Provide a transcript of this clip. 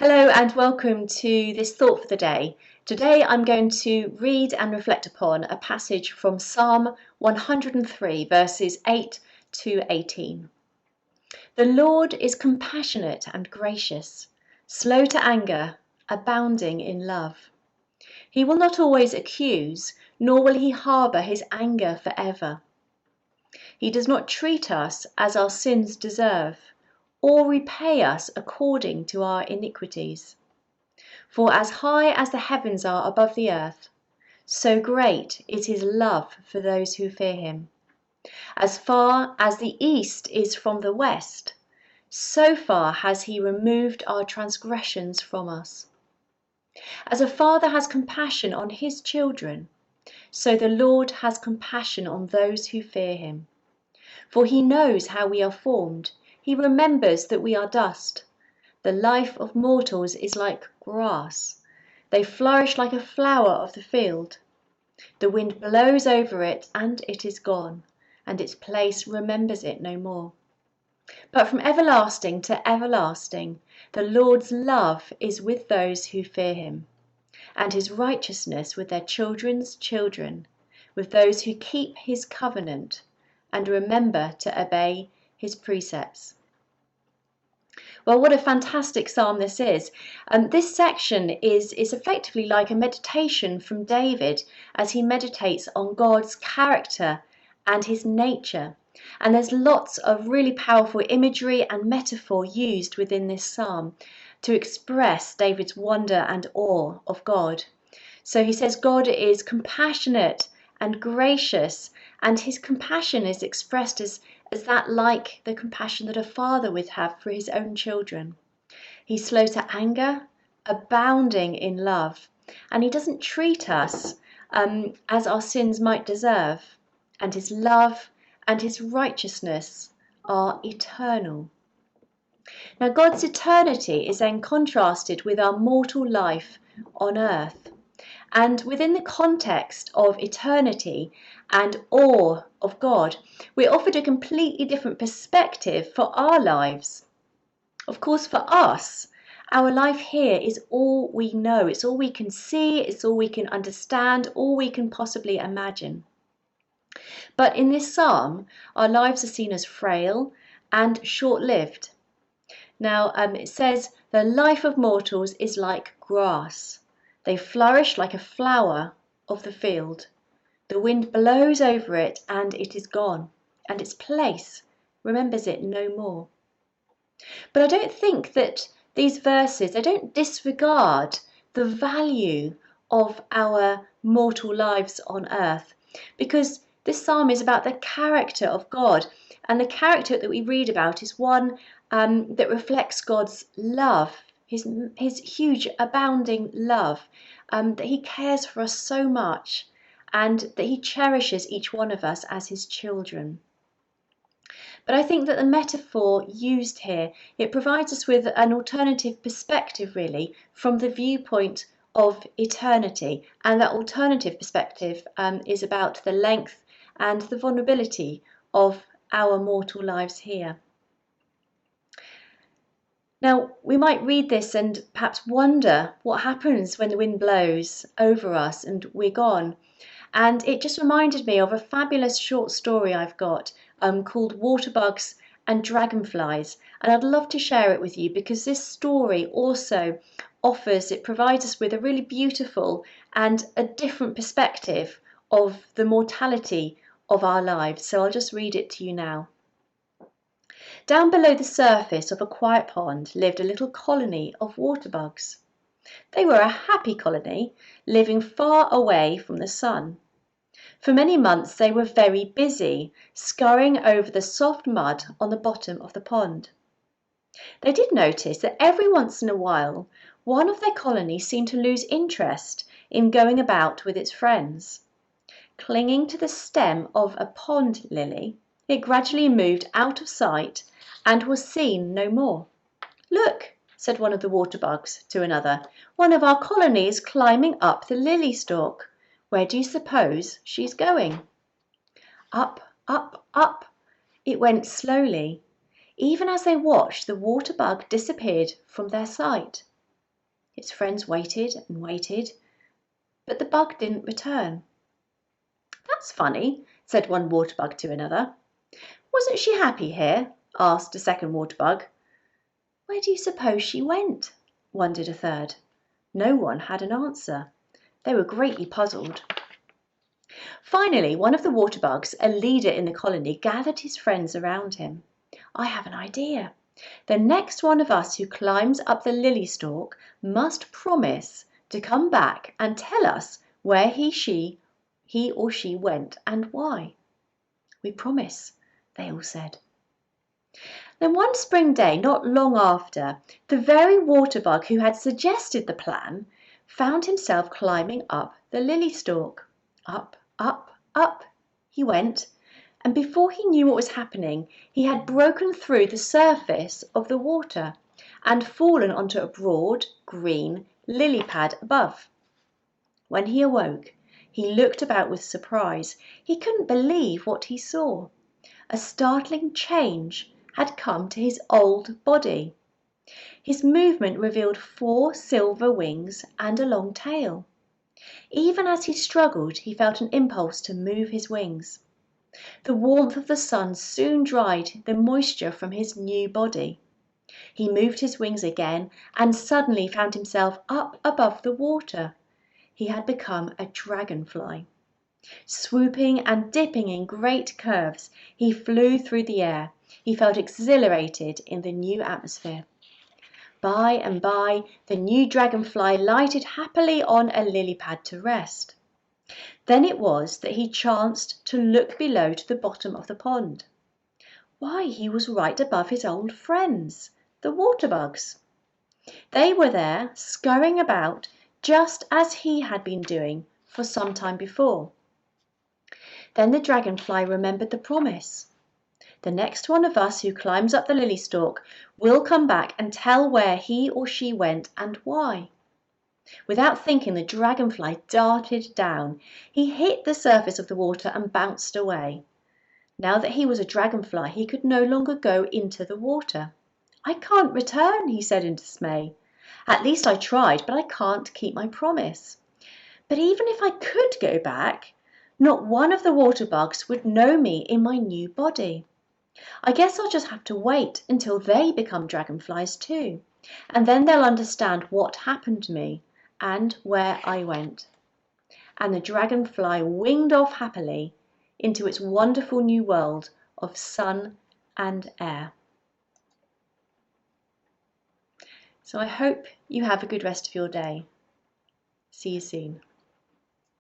Hello and welcome to this thought for the day. Today I'm going to read and reflect upon a passage from Psalm 103 verses 8 to 18. The Lord is compassionate and gracious, slow to anger, abounding in love. He will not always accuse, nor will he harbour his anger forever. He does not treat us as our sins deserve, or repay us according to our iniquities. For as high as the heavens are above the earth, so great is his love for those who fear him. As far as the east is from the west, so far has he removed our transgressions from us. As a father has compassion on his children, so the Lord has compassion on those who fear him. For he knows how we are formed. He remembers that we are dust. The life of mortals is like grass. They flourish like a flower of the field. The wind blows over it, and it is gone, and its place remembers it no more. But from everlasting to everlasting, the Lord's love is with those who fear him, and his righteousness with their children's children, with those who keep his covenant and remember to obey his precepts. Well, what a fantastic psalm this is. This section is effectively like a meditation from David as he meditates on God's character and his nature. And there's lots of really powerful imagery and metaphor used within this psalm to express David's wonder and awe of God. So he says God is compassionate and gracious, and his compassion is expressed as that like the compassion that a father would have for his own children. He's slow to anger, abounding in love, and he doesn't treat us as our sins might deserve, and his love and his righteousness are eternal. Now, God's eternity is then contrasted with our mortal life on earth. And within the context of eternity and awe of God, we're offered a completely different perspective for our lives. Of course, for us, our life here is all we know. It's all we can see, it's all we can understand, all we can possibly imagine. But in this psalm, our lives are seen as frail and short-lived. Now, it says, the life of mortals is like grass. They flourish like a flower of the field. The wind blows over it, and it is gone, and its place remembers it no more. But I don't think that these verses, they don't disregard the value of our mortal lives on earth, because this psalm is about the character of God, and the character that we read about is one that reflects God's love, his huge abounding love, that he cares for us so much, and that he cherishes each one of us as his children. But I think that the metaphor used here, it provides us with an alternative perspective really from the viewpoint of eternity, and that alternative perspective is about the length and the vulnerability of our mortal lives here. Now, we might read this and perhaps wonder what happens when the wind blows over us and we're gone. And it just reminded me of a fabulous short story I've got called Waterbugs and Dragonflies. And I'd love to share it with you because this story also it provides us with a really beautiful and a different perspective of the mortality of our lives. So I'll just read it to you now. Down below the surface of a quiet pond lived a little colony of waterbugs. They were a happy colony, living far away from the sun. For many months they were very busy, scurrying over the soft mud on the bottom of the pond. They did notice that every once in a while, one of their colony seemed to lose interest in going about with its friends. Clinging to the stem of a pond lily, it gradually moved out of sight and was seen no more. "Look," said one of the waterbugs to another, "one of our colony is climbing up the lily stalk. Where do you suppose she's going?" Up, up, up. It went slowly. Even as they watched, the waterbug disappeared from their sight. Its friends waited and waited, but the bug didn't return. "That's funny," said one water bug to another. "Wasn't she happy here?" asked a second water bug. "Where do you suppose she went?" wondered a third. No one had an answer. They were greatly puzzled. Finally, one of the water bugs, a leader in the colony, gathered his friends around him. "I have an idea. The next one of us who climbs up the lily stalk must promise to come back and tell us where he or she went and why." "We promise," they all said. Then one spring day, not long after, the very water bug who had suggested the plan found himself climbing up the lily stalk. Up, up, up he went, and before he knew what was happening, he had broken through the surface of the water and fallen onto a broad, green lily pad above. When he awoke, he looked about with surprise. He couldn't believe what he saw. A startling change had come to his old body. His movement revealed 4 silver wings and a long tail. Even as he struggled, he felt an impulse to move his wings. The warmth of the sun soon dried the moisture from his new body. He moved his wings again and suddenly found himself up above the water. He had become a dragonfly. Swooping and dipping in great curves, he flew through the air. He felt exhilarated in the new atmosphere. By and by, the new dragonfly lighted happily on a lily pad to rest. Then it was that he chanced to look below to the bottom of the pond. Why, he was right above his old friends, the water bugs. They were there, scurrying about, just as he had been doing for some time before. Then the dragonfly remembered the promise. "The next one of us who climbs up the lily stalk will come back and tell where he or she went and why." Without thinking, the dragonfly darted down. He hit the surface of the water and bounced away. Now that he was a dragonfly, he could no longer go into the water. "I can't return," he said in dismay. "At least I tried, but I can't keep my promise. But even if I could go back, not one of the water bugs would know me in my new body. I guess I'll just have to wait until they become dragonflies too, and then they'll understand what happened to me and where I went." And the dragonfly winged off happily into its wonderful new world of sun and air. So I hope you have a good rest of your day. See you soon.